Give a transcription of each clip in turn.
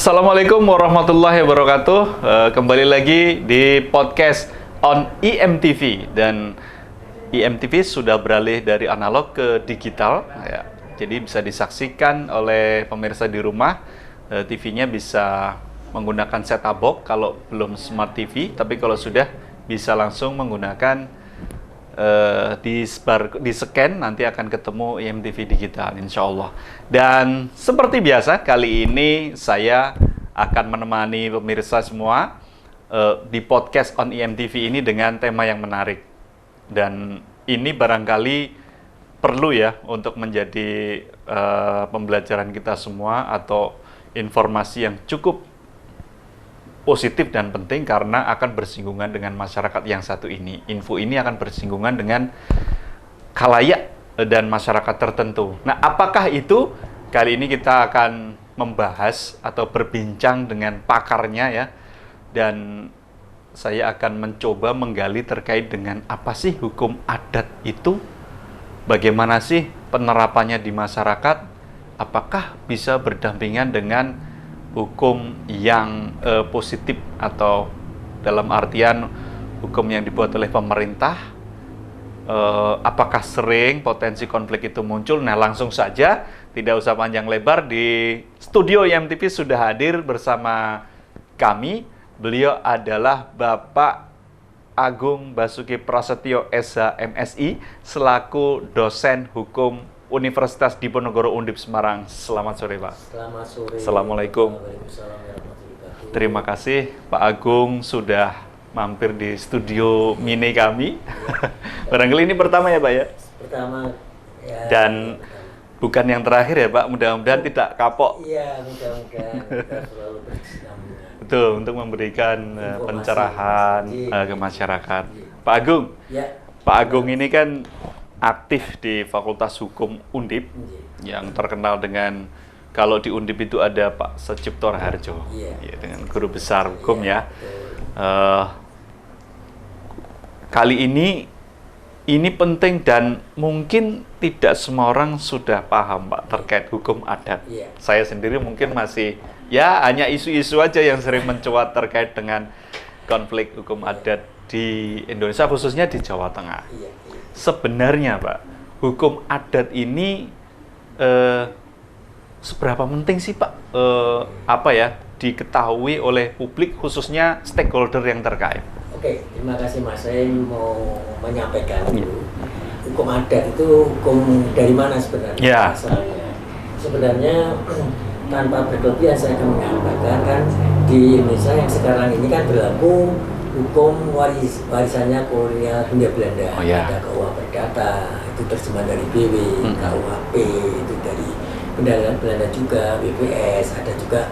Assalamualaikum warahmatullahi wabarakatuh. Kembali lagi di podcast on IMTV, dan IMTV sudah beralih dari analog ke digital ya. Jadi bisa disaksikan oleh pemirsa di rumah. TV-nya bisa menggunakan set-top box kalau belum smart TV, tapi kalau sudah bisa langsung menggunakan di scan, nanti akan ketemu IMTV digital insya Allah. Dan seperti biasa, kali ini saya akan menemani pemirsa semua di podcast on IMTV ini dengan tema yang menarik. Dan ini barangkali perlu ya untuk menjadi pembelajaran kita semua, atau informasi yang cukup positif dan penting karena akan bersinggungan dengan masyarakat yang satu ini. Info ini akan bersinggungan dengan khalayak dan masyarakat tertentu. Nah, apakah itu? Kali ini kita akan membahas atau berbincang dengan pakarnya ya. Dan saya akan mencoba menggali terkait dengan apa sih hukum adat itu? Bagaimana sih penerapannya di masyarakat? Apakah bisa berdampingan dengan hukum yang positif, atau dalam artian hukum yang dibuat oleh pemerintah? Apakah sering potensi konflik itu muncul? Nah, langsung saja, tidak usah panjang lebar, di studio IMTV sudah hadir bersama kami. Beliau adalah Bapak Agung Basuki Prasetyo SH MSI selaku dosen hukum Universitas Diponegoro Undip Semarang. Selamat sore, Pak. Selamat sore. Assalamualaikum. Terima kasih Pak Agung sudah mampir di studio mini kami. Barangkali ini pertama ya, Pak ya? Pertama ya. Dan bukan yang terakhir ya, Pak. Mudah-mudahan tidak kapok. Iya, mudah-mudahan kita selalu berkesinambungan. Betul, untuk memberikan pencerahan ke masyarakat. Pak Agung. Ya. Pak Agung ini kan aktif di Fakultas Hukum Undip, yang terkenal dengan, kalau di Undip itu ada Pak Secipto Raharjo, ya, dengan guru besar hukum ya. Kali ini penting dan mungkin tidak semua orang sudah paham, Pak, terkait hukum adat. Ya. Saya sendiri mungkin masih ya hanya isu-isu aja yang sering mencuat terkait dengan konflik hukum adat di Indonesia, khususnya di Jawa Tengah. Ya. Sebenarnya, Pak, hukum adat ini seberapa penting sih, Pak, diketahui oleh publik, khususnya stakeholder yang terkait? Oke, terima kasih Mas. Saya mau menyampaikan dulu. Hukum adat itu hukum dari mana sebenarnya? Ya. Asalnya. Sebenarnya tanpa berlebihan saya akan menyampaikan, kan di Indonesia yang sekarang ini kan berlaku hukum warisannya kolonial Hindia Belanda. Oh, ya. Ada KUA Perdata, itu terjemahan dari BW, KUHP itu dari Belanda juga, BPS, ada juga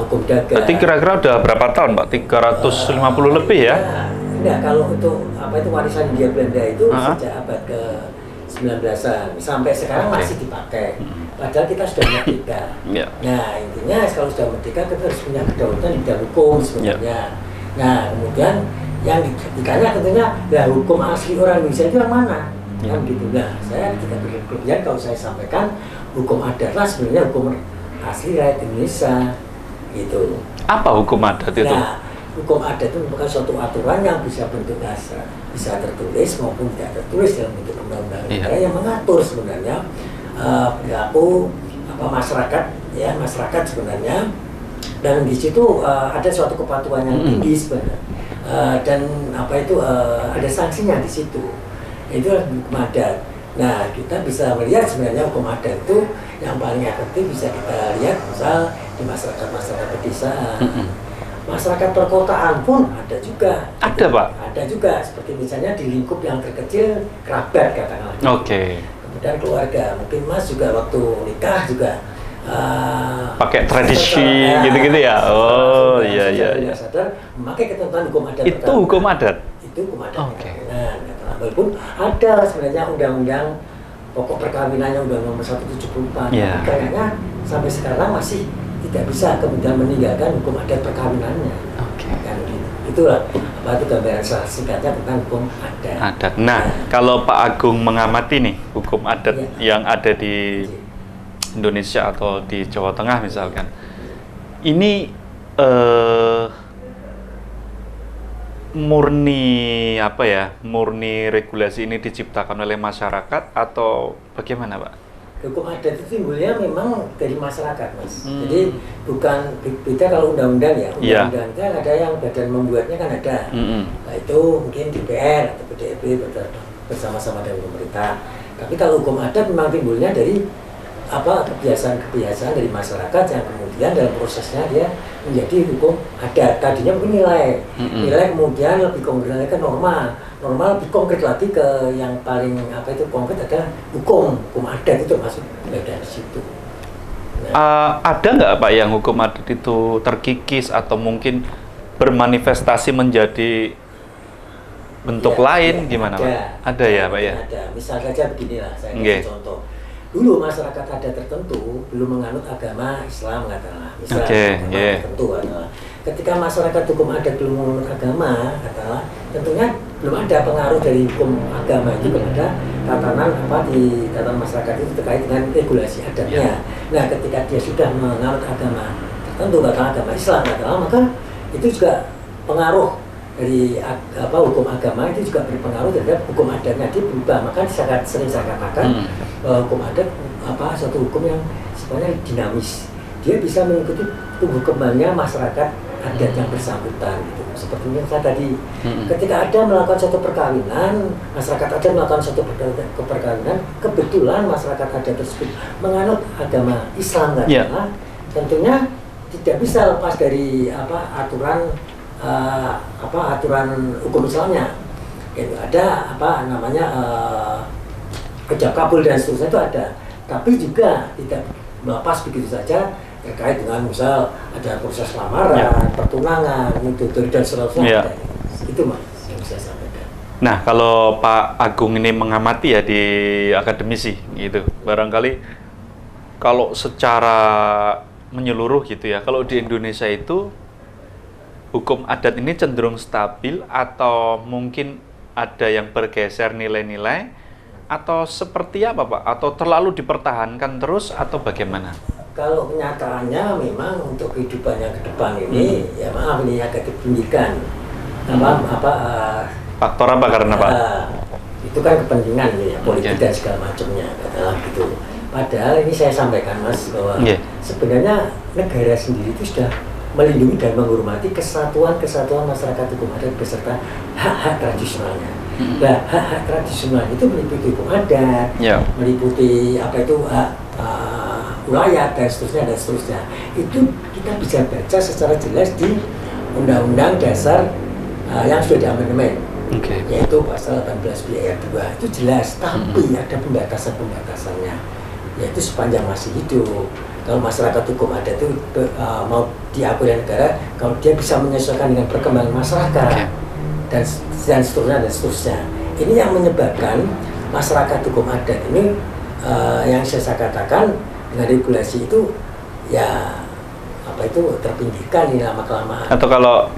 hukum dagang. Berarti kira-kira udah berapa tahun, Pak? 350 lebih ya? Enggak, kalau untuk warisan Hindia Belanda itu sejak abad ke-19-an sampai sekarang masih dipakai. Padahal kita sudah merdeka. Nah, intinya kalau sudah merdeka kita harus punya kedaulatan di bidang hukum sebenarnya. Nah, kemudian yang ditanya tentunya, ya hukum asli orang Indonesia itu yang mana? Kan gitu. Nah, saya tidak berlebihan kalau saya sampaikan hukum adat lah sebenarnya hukum asli rakyat Indonesia gitu. Apa hukum adat itu? Nah, hukum adat itu merupakan suatu aturan yang bisa bentuk dasar, bisa tertulis maupun tidak tertulis dalam bentuk undang-undang negara yang mengatur sebenarnya perilaku masyarakat, ya masyarakat sebenarnya. Dan di situ ada suatu kepatuhan yang tinggi sebenarnya, dan ada sanksinya di situ. Itu hukum adat. Nah, kita bisa melihat sebenarnya hukum adat itu yang paling efektif bisa kita lihat misal di masyarakat pedesaan, masyarakat perkotaan pun ada juga. Ada, Pak? Ada juga, seperti misalnya di lingkup yang terkecil, kerabat katakanlah. Oke. Kemudian keluarga, mungkin Mas juga waktu nikah juga pakai tradisi gitu-gitu ya. Oh iya. Sadar memakai ketentuan hukum adat. Itu hukum adat. Itu hukum adat. Oke. Nah, walaupun ada sebenarnya undang-undang pokok perkawinannya, Undang-Undang Nomor 174. Kayaknya sampai sekarang masih tidak bisa kemudian meninggalkan hukum adat perkawinannya. Oke. Kan gitu. Itulah itu gambaran singkatnya tentang hukum adat. Nah, kalau Pak Agung mengamati nih hukum adat yang ada di Indonesia atau di Jawa Tengah misalkan, ini murni regulasi ini diciptakan oleh masyarakat atau bagaimana, Pak? Hukum adat itu timbulnya memang dari masyarakat, Mas. Jadi bukan beda kalau undang-undang ya. Undang-undang kan ada yang badan membuatnya kan ada. Nah, itu mungkin DPR atau PDB bersama-sama dengan pemerintah. Tapi kalau hukum adat memang timbulnya dari kebiasaan dari masyarakat yang kemudian dalam prosesnya dia menjadi hukum adat. Tadinya mungkin nilai kemudian lebih konkret ke norma lebih konkret lagi ke yang paling konkret adalah hukum adat itu masuk dari situ. Ada nggak Pak yang hukum adat itu terkikis atau mungkin bermanifestasi menjadi bentuk lain gimana Pak? Ada ya Pak ya? Ada. Misal saja beginilah saya kasih contoh. Dulu masyarakat adat tertentu belum menganut agama Islam katakanlah. Misalnya tertentu adalah ketika masyarakat hukum adat belum menganut agama katakanlah, tentunya belum ada pengaruh dari hukum agama itu kepada tatanan masyarakat itu terkait dengan regulasi adatnya. Nah, ketika dia sudah menganut agama tertentu katakanlah agama Islam katakanlah, maka itu juga pengaruh dari hukum agama itu juga berpengaruh terhadap hukum adatnya, dia berubah. Maka sering saya katakan hukum adat suatu hukum yang sebenarnya dinamis, dia bisa mengikuti tumbuh kembangnya masyarakat adat yang bersangkutan gitu. Seperti yang saya tadi, ketika ada melakukan suatu perkawinan, masyarakat adat melakukan suatu perkawinan, kebetulan masyarakat adat tersebut menganut agama Islam tentunya tidak bisa lepas dari aturan hukum Islamnya. Itu ada ijab kabul dan seterusnya itu ada. Tapi juga tidak melepas begitu saja terkait dengan misal ada proses lamaran, pertunangan, midodori dan seterusnya. Itu Mas yang bisa sampaikan. Nah, kalau Pak Agung ini mengamati ya di akademisi gitu, barangkali kalau secara menyeluruh gitu ya, kalau di Indonesia itu hukum adat ini cenderung stabil atau mungkin ada yang bergeser nilai-nilai atau seperti apa Pak? Atau terlalu dipertahankan terus atau bagaimana? Kalau kenyataannya memang untuk kehidupannya ke depan ini ya maaf ini agak dipinggirkan. Faktor apa karena Pak? Itu kan kepentingan ya, politik dan segala macamnya gitu. Padahal ini saya sampaikan Mas bahwa sebenarnya negara sendiri itu sudah melindungi dan menghormati kesatuan masyarakat hukum adat beserta hak-hak tradisionalnya. Nah, hak-hak tradisional itu meliputi hukum adat, meliputi hak wilayah dan seterusnya. Itu kita bisa baca secara jelas di Undang-Undang Dasar yang sudah diamandemen, yaitu pasal 18B ayat 2 itu jelas. Tapi ada pembatasannya, yaitu sepanjang masih hidup. Kalau masyarakat hukum adat itu mau diakui oleh negara, kalau dia bisa menyesuaikan dengan perkembangan masyarakat dan seterusnya. Ini yang menyebabkan masyarakat hukum adat ini yang saya katakan dengan regulasi itu terpinggirkan ini lama-kelamaan. Atau kalau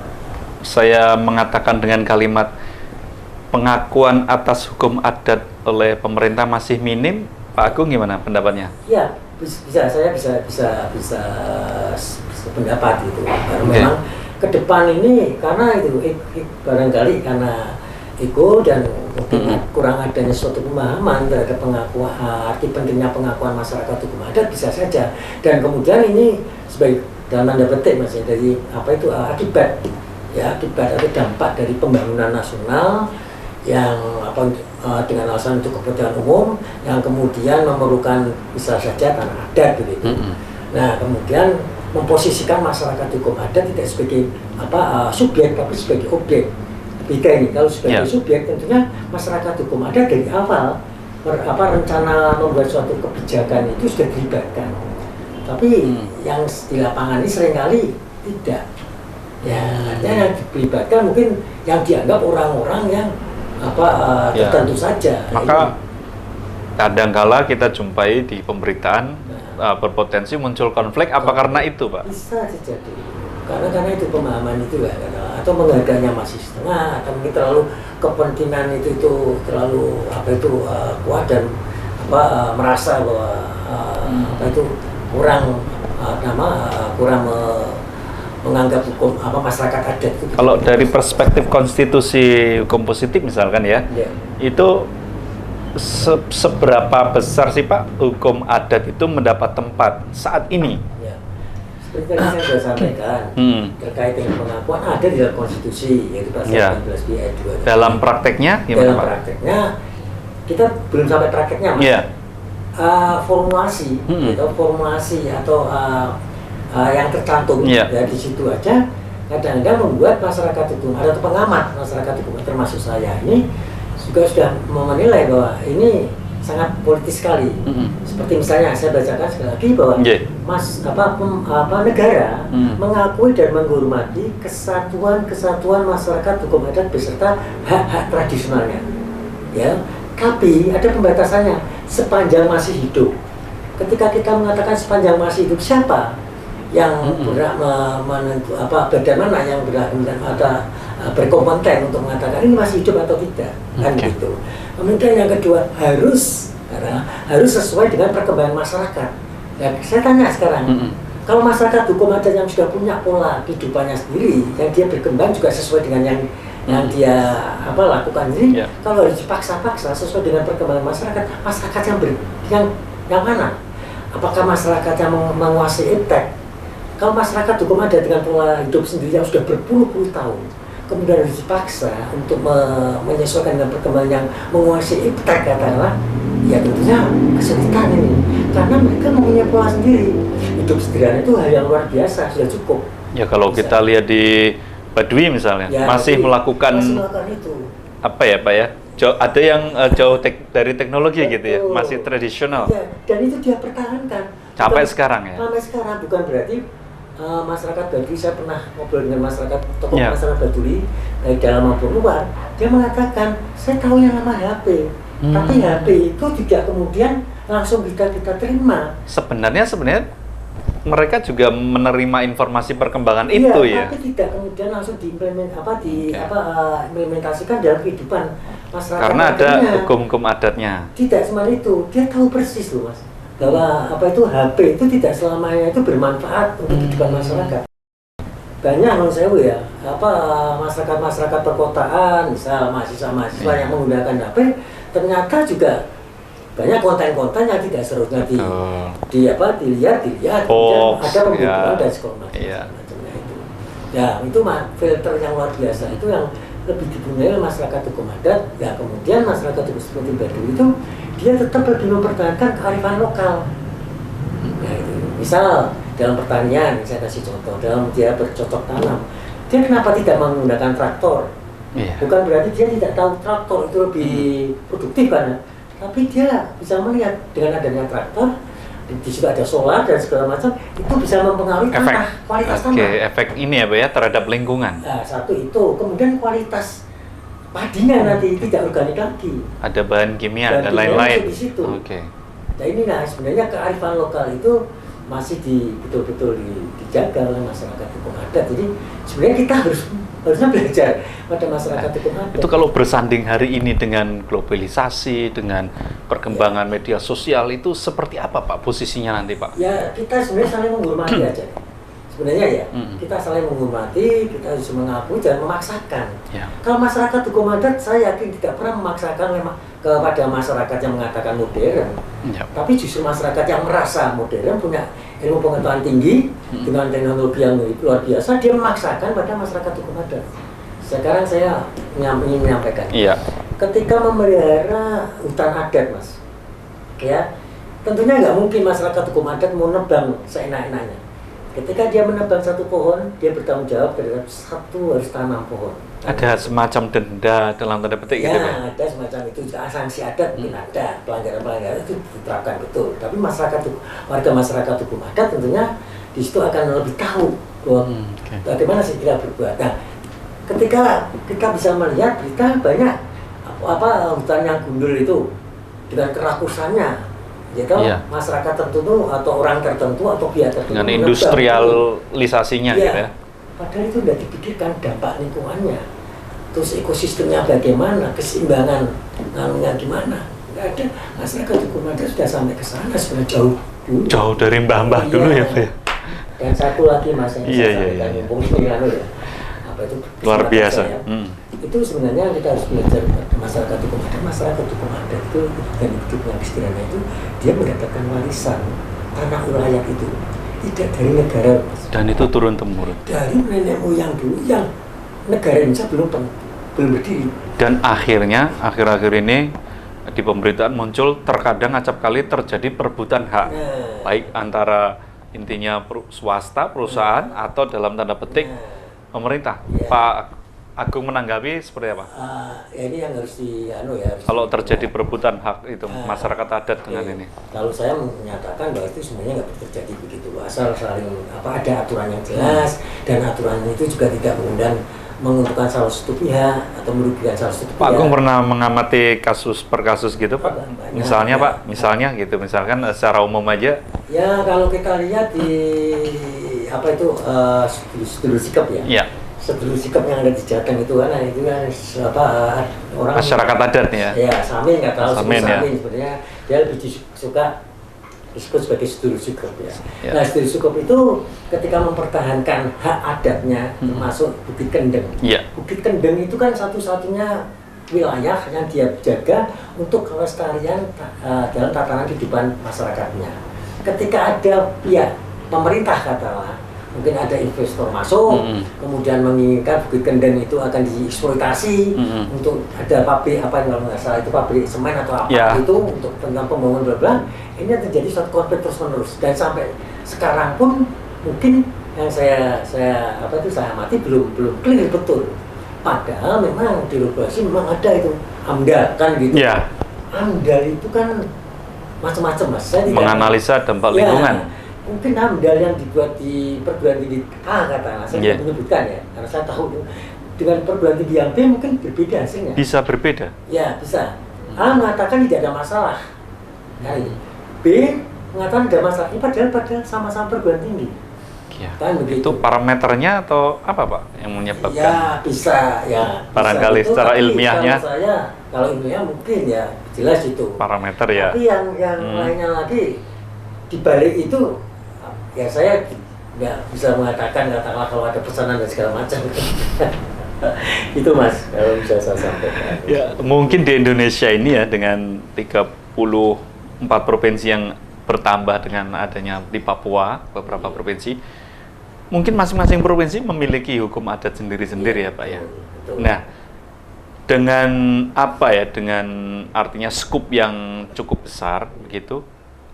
saya mengatakan dengan kalimat pengakuan atas hukum adat oleh pemerintah masih minim, Pak Agung gimana pendapatnya? Ya, saya bisa sependapat gitu. Karena memang ke depan ini karena itu barangkali karena ego dan mungkin kurang adanya suatu pemahaman terhadap arti pentingnya pengakuan masyarakat hukum adat bisa saja. Dan kemudian ini sebagai dalam tanda petik Mas dari akibat atau dampak dari pembangunan nasional yang dengan alasan untuk kepentingan umum yang kemudian memerlukan misal saja tanah adat begitu. Nah, kemudian memposisikan masyarakat hukum adat tidak sebagai subjek tapi sebagai objek. Beda ini kalau sebagai subjek tentunya masyarakat hukum adat dari awal rencana membuat suatu kebijakan itu sudah dilibatkan. Tapi yang di lapangan ini seringkali tidak. Ya, artinya yang dilibatkan mungkin yang dianggap orang-orang yang tertentu saja. Maka kadangkala kita jumpai di pemberitaan berpotensi muncul konflik karena itu Pak? Bisa terjadi karena itu pemahaman itu atau menghargainya masih setengah atau mungkin terlalu kepentingan itu terlalu kuat dan merasa bahwa kurang menganggap hukum masyarakat adat itu. Kalau dari perspektif konstitusi hukum positif misalkan ya, itu seberapa besar sih Pak hukum adat itu mendapat tempat saat ini? Ya. Seperti tadi saya sudah sampaikan terkait dengan pengakuan ada di dalam konstitusi yaitu pasal 19 ayat 2. Dalam prakteknya gimana dalam Pak? Prakteknya kita belum sampai prakteknya Mas. Formulasi atau yang tercantum ya di situ aja kadang-kadang membuat masyarakat hukum atau pengamat masyarakat hukum termasuk saya ini juga sudah menilai bahwa ini sangat politis sekali. Seperti misalnya saya bacakan sekali lagi bahwa negara mengakui dan menghormati kesatuan masyarakat hukum adat beserta hak-hak tradisionalnya. Ya, tapi ada pembatasannya sepanjang masih hidup. Ketika kita mengatakan sepanjang masih hidup, siapa yang berhak badan mana yang berkompeten untuk mengatakan ini masih hidup atau tidak, kan gitu. Kemudian yang kedua harus sesuai dengan perkembangan masyarakat. Dan saya tanya sekarang, kalau masyarakat hukum adat yang sudah punya pola kehidupannya sendiri, yang dia berkembang juga sesuai dengan yang dia lakukan ini, kalau harus dipaksa-paksa sesuai dengan perkembangan masyarakat yang mana? Apakah masyarakat yang menguasai iptek? Kalau masyarakat hukum adat dengan pola hidup sendiri yang sudah berpuluh-puluh tahun, kemudian harus dipaksa untuk menyesuaikan dengan perkembangan yang menguasai iptek katakanlah, ya tentunya kesulitan ini. Karena mereka mempunyai pola sendiri. Hidup sederhana itu hal yang luar biasa, sudah cukup. Ya kalau kita lihat di Baduy misalnya, masih melakukan itu. Apa ya Pak ya? Ada yang jauh dari teknologi gitu ya, masih tradisional. Ya, dan itu dia pertahankan. Sampai sekarang ya? Sampai sekarang, bukan berarti masyarakat Baduy, saya pernah ngobrol dengan tokoh masyarakat Baduy, baik dalam maupun luar, dia mengatakan, saya tahu yang nama HP, tapi HP itu tidak kemudian langsung kita terima. Sebenarnya mereka juga menerima informasi perkembangan itu ya. Tapi tidak kemudian langsung diimplementasikan dalam kehidupan masyarakat. Karena ada hukum-hukum adatnya. Tidak cuma itu, dia tahu persis loh Mas, bahwa HP itu tidak selamanya itu bermanfaat untuk kehidupan masyarakat. Banyak masyarakat perkotaan, misal mahasiswa yang menggunakan HP, ternyata juga banyak konten-konten yang tidak seharusnya dilihat, kemudian ada pembunuhan dan semacamnya itu. Ya, itu filter yang luar biasa itu yang lebih dipunyai oleh masyarakat hukum adat. Ya, kemudian masyarakat hukum seperti Baduy itu dia tetap lebih mempertahankan kearifan lokal. Ya, itu. Misal dalam pertanian, saya kasih contoh, dalam dia bercocok tanam, dia kenapa tidak menggunakan traktor? Bukan berarti dia tidak tahu traktor itu lebih produktif kan? Tapi dia bisa melihat dengan adanya traktor, di situ ada solar dan segala macam, itu bisa mempengaruhi kualitas tanah. Efek ini ya Pak ya terhadap lingkungan. Nah, satu itu, kemudian kualitas padinya nanti tidak organik lagi. Ada bahan kimia dan lain-lain. Di situ. Nah ini sebenarnya kearifan lokal itu masih betul-betul dijaga oleh masyarakat hukum adat. Jadi sebenarnya kita harusnya belajar pada masyarakat hukum adat. Itu kalau bersanding hari ini dengan globalisasi, dengan perkembangan media sosial, itu seperti apa Pak posisinya nanti Pak? Ya kita sebenarnya saling menghormati aja. Sebenarnya ya, kita saling menghormati, kita harus mengakui dan memaksakan. Kalau masyarakat hukum adat, saya yakin tidak pernah memaksakan kepada masyarakat yang mengatakan modern. Tapi justru masyarakat yang merasa modern, punya ilmu pengetahuan tinggi, dengan teknologi yang luar biasa, dia memaksakan pada masyarakat hukum adat. Sekarang saya ingin menyampaikan, ketika memelihara hutan adat Mas, ya tentunya nggak mungkin masyarakat hukum adat mau nebang seenak-enaknya. Ketika dia menebang satu pohon, dia bertanggung jawab terhadap harus tanam pohon. Ada semacam denda dalam tanda petik gitu Pak? Ada semacam itu, sanksi adat mungkin ada, pelanggaran-pelanggaran itu diterapkan betul. Tapi warga masyarakat hukum adat tentunya di situ akan lebih tahu bahwa bagaimana sih kita berbuat. Nah, ketika kita bisa melihat berita banyak hutan yang gundul itu dengan kerakusannya. Masyarakat tertentu atau orang tertentu atau pihak tertentu dengan industrialisasinya gitu ya. Padahal itu tidak dipikirkan dampak lingkungannya, terus ekosistemnya bagaimana, keseimbangan gimana. Nggak ada. Masyarakat hukum adat sudah sampai ke sana sebenarnya jauh dari mbah-mbah dulu ya Pak. Dan satu lagi Mas yang Iya, saya sampaikan, mumpung ini ya, apa itu Luar biasa. saya, itu sebenarnya kita harus belajar masyarakat hukum adat itu dan hidup yang sederhana itu dia mendapatkan warisan tanah wilayah itu tidak dari negara, Mas. Dan itu turun temurun. Dari nenek moyang dulu yang negara Indonesia belum berdiri. Dan akhirnya akhir-akhir ini di pemberitaan muncul terkadang acap kali terjadi perebutan hak, baik antara intinya swasta perusahaan atau dalam tanda petik pemerintah. Ya. Pak Agung menanggapi seperti apa? Ini yang harus Kalau terjadi perebutan hak itu masyarakat adat dengan ini. Kalau saya menyatakan bahwa itu sebenarnya nggak terjadi begitu, asal saling ada aturan yang jelas dan aturan itu juga tidak menguntungkan salah satu pihak atau merugikan salah satu pihak. Pak Agung pernah mengamati kasus per kasus gitu, Pak? Misalnya, Pak, misalnya gitu, misalkan secara umum aja. Ya, kalau kita lihat di sedulur sikap ya. Iya. Sedulur sikap yang ada di Jateng itu kan orang Masyarakat adat ya. Ya, Samin nggak tahu Samin, ya. sebenarnya dia lebih suka disebut sebagai sedulur sikap ya. Ya. Nah, sedulur sikap itu ketika mempertahankan hak adatnya termasuk Bukit Kendeng. Iya. Bukit Kendeng itu kan satu-satunya wilayah yang dia jaga untuk kelestarian dalam tatanan kehidupan masyarakatnya. Ketika ada pihak pemerintah katakanlah, mungkin ada investor masuk, kemudian menginginkan Bukit Kendeng itu akan dieksploitasi untuk ada pabrik kalau nggak salah itu pabrik semen atau apa itu untuk tentang pembangunan bla bla. Ini terjadi suatu konflik terus menerus dan sampai sekarang pun mungkin yang saya amati belum clear betul. Padahal memang di regulasi memang ada itu AMDAL kan gitu. Yeah. AMDAL itu kan macam-macam, Mas. Saya tidak menganalisa dampak lingkungan. Mungkin AMDAL yang dibuat di perguruan tinggi A katakanlah, saya tidak menyebutkan ya, karena saya tahu dengan perguruan tinggi yang B mungkin berbeda hasilnya. Bisa berbeda? Ya, bisa. A mengatakan tidak ada masalah. Nah, B mengatakan tidak masalah. Ini padahal sama-sama perguruan tinggi. Ya. Kan begitu. Itu parameternya atau apa, Pak, yang menyebabkan? Ya, bisa ya. Barangkali bisa secara itu, ilmiahnya. Kalau ilmiah mungkin ya jelas itu. Parameter ya. Tapi yang lainnya lagi di balik itu ya saya nggak bisa mengatakan katakanlah kalau ada pesanan dan segala macam. Itu Mas, kalau bisa saya sampaikan. Ya, mungkin di Indonesia ini ya dengan 34 provinsi yang bertambah dengan adanya di Papua beberapa provinsi, mungkin masing-masing provinsi memiliki hukum adat sendiri-sendiri ya Pak ya. Betul. Nah, dengan apa ya, dengan artinya skup yang cukup besar begitu,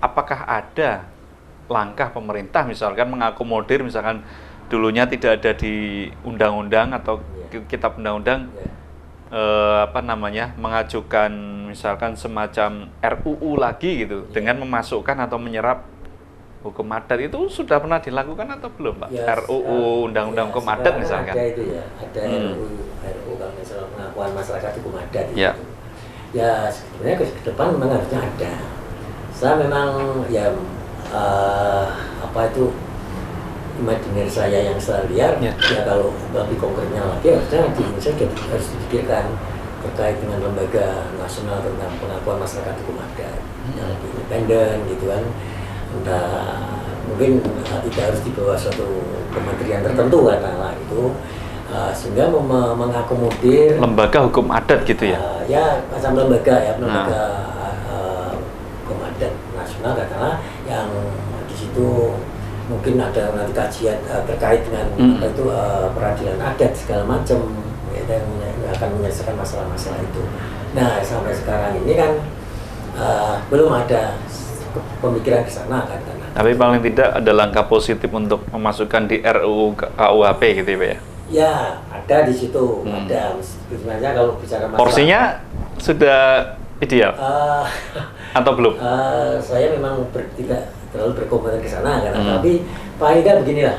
apakah ada langkah pemerintah misalkan mengakomodir, misalkan dulunya tidak ada di undang-undang atau kitab undang-undang, mengajukan misalkan semacam RUU lagi gitu, dengan memasukkan atau menyerap hukum adat, itu sudah pernah dilakukan atau belum, Pak? Ya, RUU undang-undang hukum adat misalkan. Ada itu ya, ada RUU kalau misalnya pengakuan masyarakat hukum adat itu. Ya. Ya sebenarnya ke depan memang harusnya ada. Saya memang ya imajiner saya yang saya lihat ya kalau lebih konkretnya lagi harusnya di Indonesia harus dipikirkan terkait dengan lembaga nasional tentang pengakuan masyarakat hukum adat yang lebih independen gitu kan. Mungkin tidak harus di bawah suatu kementerian tertentu katakanlah itu, sehingga mengakomodir lembaga hukum adat gitu ya. Ya macam lembaga hukum adat nasional katakanlah yang di situ mungkin ada nanti kajian terkait dengan peradilan adat segala macam yang akan menyelesaikan masalah-masalah itu. Nah sampai sekarang ini kan belum ada pemikiran ke sana kan. Tapi paling tidak ada langkah positif untuk memasukkan di RUU KUHP gitu ya Pak ya? Ya ada di situ, ada. Sebenarnya kalau bicara masalah porsinya sudah ideal atau belum? Saya memang tidak terlalu berkomentar ke sana kan, tapi paling tidak beginilah,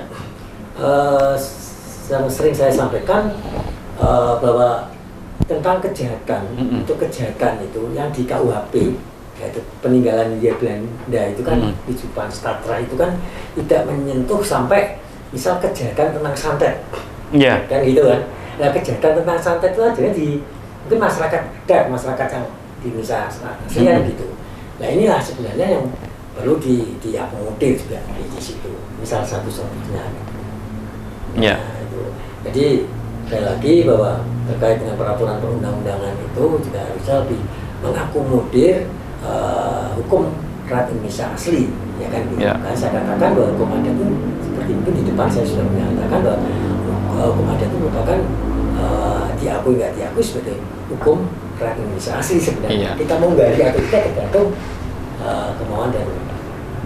yang sering saya sampaikan bahwa tentang kejahatan, untuk kejahatan itu yang di KUHP, yaitu peninggalan Hindia Belanda itu kan di Jupan Statra itu kan tidak menyentuh sampai misal kejahatan tentang santet, kan gitu kan. Nah kejahatan tentang santet itu adanya di mungkin masyarakat yang di Indonesia gitu. Nah inilah sebenarnya yang perlu diakomodir juga di situ. Misal satu contohnya. Ya. Nah, itu. Jadi sekali lagi bahwa terkait dengan peraturan perundang-undangan itu juga harusnya lebih mengakomodir hukum rakyat Indonesia asli, ya kan? Gitu. Ya. Kan saya katakan bahwa hukum adat itu seperti mungkin di depan saya sudah menyatakan bahwa hukum adat itu merupakan diakui nggak diakui sebagai hukum rakyat Indonesia asli sebenarnya. Iya. Kita mau gali atau tidak tergantung kemauan dan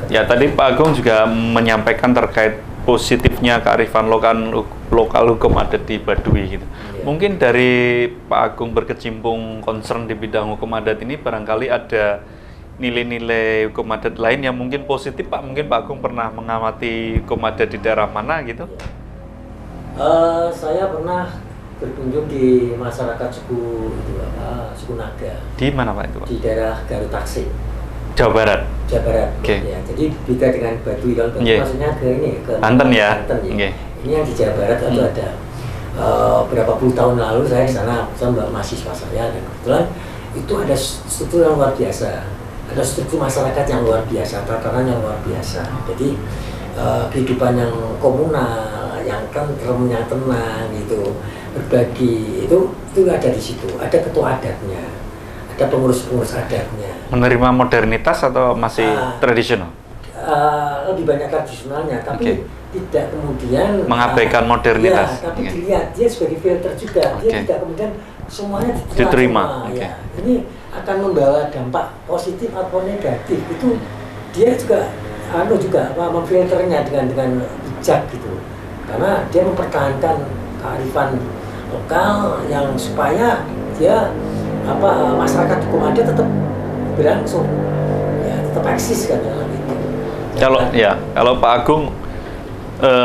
Ya, tadi Pak Agung juga menyampaikan terkait positifnya kearifan lokal hukum adat di Baduy gitu. Iya. Mungkin dari Pak Agung berkecimpung concern di bidang hukum adat ini barangkali ada nilai-nilai hukum adat lain yang mungkin positif Pak. Mungkin Pak Agung pernah mengamati hukum adat di daerah mana gitu? Saya pernah berkunjung di masyarakat suku Naga Di mana Pak itu Pak? di daerah Garut Taksim, Jawa Barat. Jawa Barat. Oke. Ya, jadi beda dengan Baduy. Kalau Baduy Yeah. maksudnya ke Banten ya? Banten, ya. Oke. Ini yang di Jawa Barat itu ada berapa puluh tahun lalu saya di sana bersama mahasiswa saya, dan kebetulan itu ada struktur yang luar biasa, ada struktur masyarakat yang luar biasa, tatanan yang luar biasa. Jadi kehidupan yang komunal, yang tentrem, yang tenang gitu, berbagi itu ada di situ. Ada ketua adatnya, ada pengurus-pengurus adatnya. Menerima modernitas atau masih tradisional? Lebih banyak tradisionalnya, tapi Oke. tidak kemudian Mengabaikan modernitas. Ya, tapi Oke. dilihat dia sebagai filter juga. Dia Oke. tidak kemudian semuanya Diterima. semua, Oke. ya. Ini akan membawa dampak positif atau negatif. Itu dia juga memfilternya dengan bijak gitu. Karena dia mempertahankan kearifan lokal yang supaya dia masyarakat hukum adat tetap berlangsung, ya, tetap eksis kan dalam itu. Kalau Pak Agung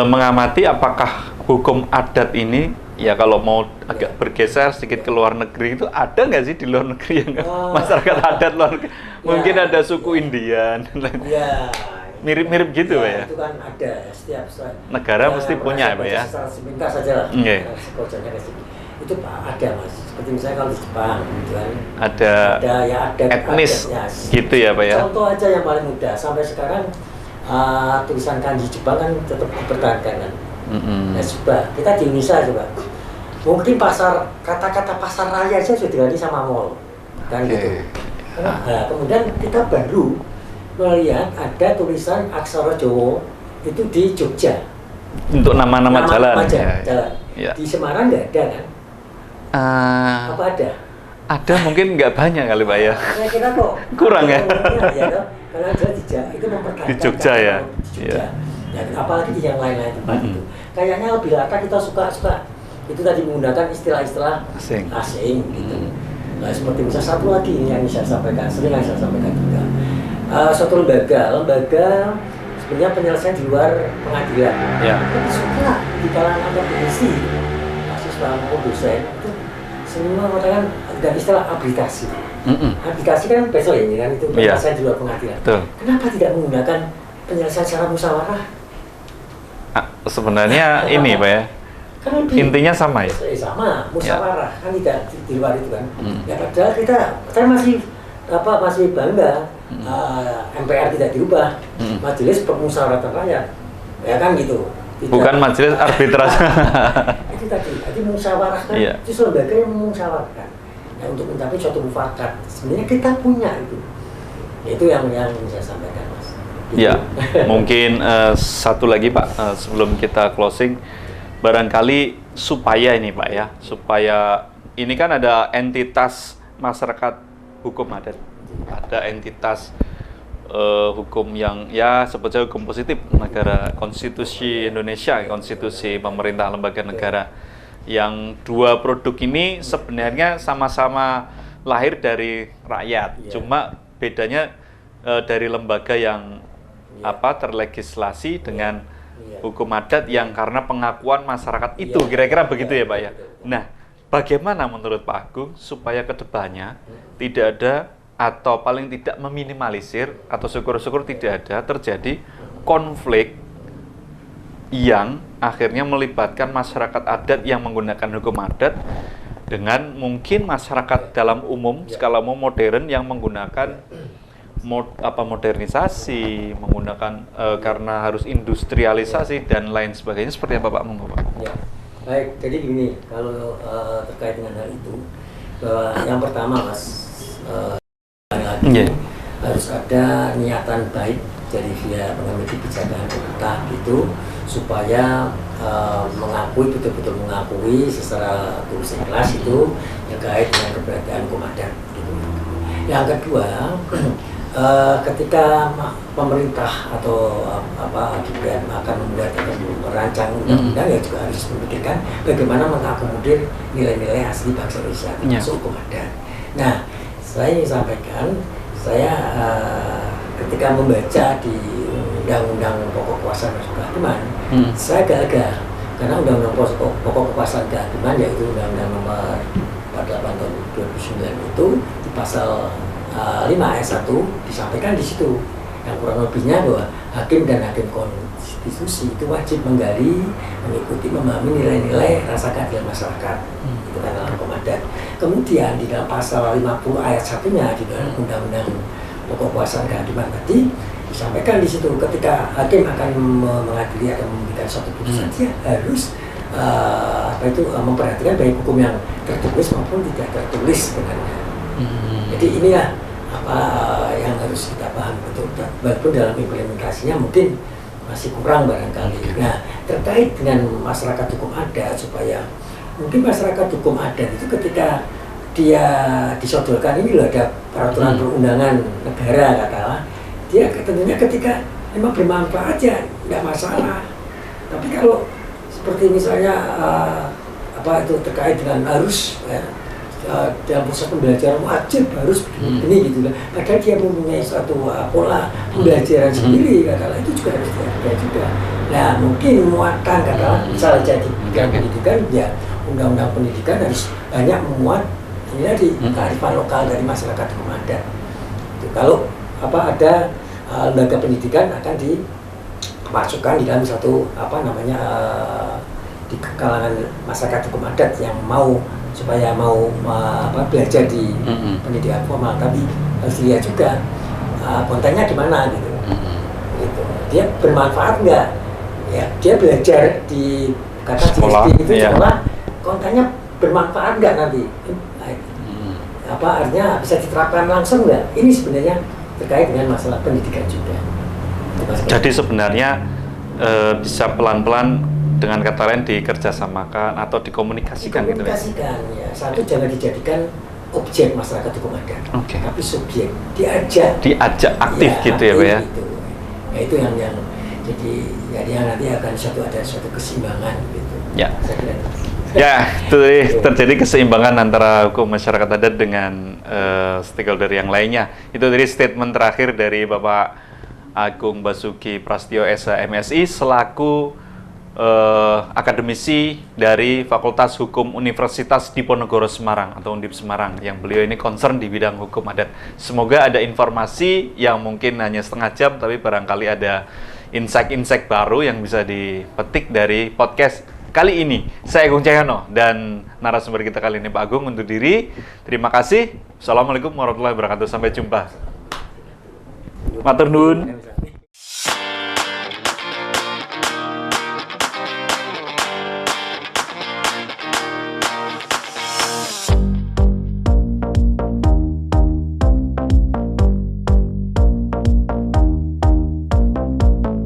mengamati apakah hukum adat ini ya kalau mau agak bergeser sedikit ke luar negeri itu ada nggak sih di luar negeri yang masyarakat adat luar negeri? Mungkin ada suku Indian, Ya, mirip-mirip gitu Pak ya? Itu kan ada setiap Negara mesti punya Pak ya? Secara sepintas saja lah. Oke. Sekolahnya ke sini. Itu ada Mas. Seperti misalnya kalau di Jepang, gitu kan. Ada etnis gitu ya Pak ya? Contoh aja yang paling mudah. Sampai sekarang tulisan kanji Jepang kan tetap dipertahankan kan. Nah, coba kita di Indonesia coba. Mungkin kata-kata pasar raya aja sudah diganti sama mall, kan gitu. Nah, kemudian kita baru melihat ada tulisan aksara Jawa itu di Jogja. Untuk nama-nama jalan. Jalan. Ya. Di Semarang nggak ada kan? Apa ada? Ada mungkin nggak banyak kali Pak ya. Saya kira kok Kurang ya? Ya, karena dia itu mempertahankan Di Jogja ya? Di Jogja. Ya, apalagi di yang lain-lain tempat itu. Kayaknya lebih rata kita suka itu tadi menggunakan istilah-istilah asing gitu. Nah, seperti misalnya satu lagi yang saya sampaikan, sering yang saya sampaikan juga. Suatu lembaga sebenarnya penyelesaian di luar pengadilan. Ya. Tapi suka di kalangan akademisi, mahasiswa maupun dosen itu semua mengatakan dan istilah arbitration. Arbitration kan besok ini kan itu penyelesaian di luar pengadilan. Betul. Kenapa tidak menggunakan penyelesaian secara musyawarah? Sebenarnya ini Pak ya. Kan lebih, Intinya sama ya? Sama, musyawarah kan tidak di luar itu kan. Ya padahal saya masih bangga MPR tidak dirubah, Majelis Permusyawaratan Rakyat, ya kan gitu. Bukan majelis arbitrase. Itu tadi, jadi musyawarah kan, itu lembaga yang memusyawarahkan ya, untuk mencapai suatu mufakat. Sebenarnya kita punya itu yang saya sampaikan Mas. Gitu. Ya, mungkin satu lagi Pak sebelum kita closing, barangkali supaya ini Pak ya, supaya ini kan ada entitas masyarakat hukum adat, ada entitas hukum yang ya sebetulnya hukum positif negara, konstitusi Indonesia, konstitusi pemerintah lembaga negara, yang dua produk ini sebenarnya sama-sama lahir dari rakyat, cuma bedanya dari lembaga yang terlegislasi dengan hukum adat yang karena pengakuan masyarakat itu, kira-kira begitu ya Pak ya. Nah, bagaimana menurut Pak Agung supaya kedepannya tidak ada atau paling tidak meminimalisir atau syukur-syukur tidak ada terjadi konflik yang akhirnya melibatkan masyarakat adat yang menggunakan hukum adat dengan mungkin masyarakat dalam umum skala umum modern yang menggunakan modernisasi, menggunakan karena harus industrialisasi dan lain sebagainya, seperti apa Pak? Monggo Pak. Ya. Baik, jadi gini, kalau terkait dengan hal itu, bahwa yang pertama Mas, harus ada niatan baik dari via pengambil kebijakan pemerintah gitu, supaya betul-betul mengakui secara tulus ikhlas itu terkait dengan keberadaan hukum adat gitu. Yang kedua, ketika pemerintah atau DPR akan membuat atau merancang undang-undang, ya juga harus memikirkan bagaimana mengakomodir nilai-nilai asli bangsa Indonesia termasuk hukum adat. Nah, saya ingin sampaikan, saya ketika membaca di Undang-Undang Pokok Kekuasaan dan Kehakiman, saya agak-agak, karena Undang-Undang Pokok Kekuasaan dan Kehakiman, yaitu Undang-Undang Nomor 48 tahun 2009 itu di pasal 5 ayat 1 disampaikan di situ yang kurang lebihnya bahwa hakim dan hakim konstitusi itu wajib menggali, mengikuti, memahami nilai-nilai rasa keadilan masyarakat. Itu kan dalam hukum adat. Kemudian di dalam pasal 50 ayat 1-nya di dalam Undang-Undang Pokok Kekuasaan dan Kehakiman tadi disampaikan di situ ketika hakim akan mengadili atau memberikan suatu putusan, dia harus memperhatikan baik hukum yang tertulis maupun tidak tertulis sebenarnya. Jadi inilah yang harus kita pahami betul, walaupun dalam implementasinya mungkin masih kurang barangkali. Nah, terkait dengan masyarakat hukum adat, supaya mungkin masyarakat hukum adat itu ketika dia disodorkan, ini loh ada peraturan perundangan negara katakanlah, dia tentunya ketika memang bermanfaat ya nggak masalah. Tapi kalau seperti misalnya itu terkait dengan harus dalam proses pembelajaran wajib harus begini gitu kan. Padahal dia mempunyai suatu pola pembelajaran sendiri katakanlah, itu juga harus dihargai juga. Nah, mungkin muatan katakanlah misalnya jadi pendidikan, ya undang-undang pendidikan harus banyak memuat ini tadi kearifan lokal dari masyarakat hukum adat. Kalau ada lembaga pendidikan akan dimasukkan di dalam satu di kalangan masyarakat hukum adat yang supaya mau belajar di pendidikan formal, tapi harus dilihat juga kontennya di mana gitu. Gitu. Dia bermanfaat nggak? Ya, dia belajar di sekolah, itu sekolah, kontennya bermanfaat nggak nanti? Artinya bisa diterapkan langsung nggak? Ini sebenarnya terkait dengan masalah pendidikan juga. Jadi sebenarnya bisa pelan-pelan, dengan kata lain dikerjasamakan atau dikomunikasikan gitu ya. Ya. Satu, jangan dijadikan objek masyarakat hukum adat, tapi subjek, diajak aktif ya, gitu ya Pak ya. Gitu. Ya itu yang jadi nanti akan ada suatu keseimbangan gitu. Ya. Ya, itu terjadi keseimbangan antara hukum masyarakat adat dengan stakeholder yang lainnya. Itu dari statement terakhir dari Bapak Agung Basuki Prasetyo SH MSI selaku akademisi dari Fakultas Hukum Universitas Diponegoro Semarang atau Undip Semarang, yang beliau ini concern di bidang hukum adat. Semoga ada informasi yang mungkin hanya setengah jam, tapi barangkali ada insight-insight baru yang bisa dipetik dari podcast kali ini. Saya Agung Cahyono dan narasumber kita kali ini Pak Agung undur diri. Terima kasih. Assalamualaikum warahmatullahi wabarakatuh. Sampai jumpa. Matur nuwun.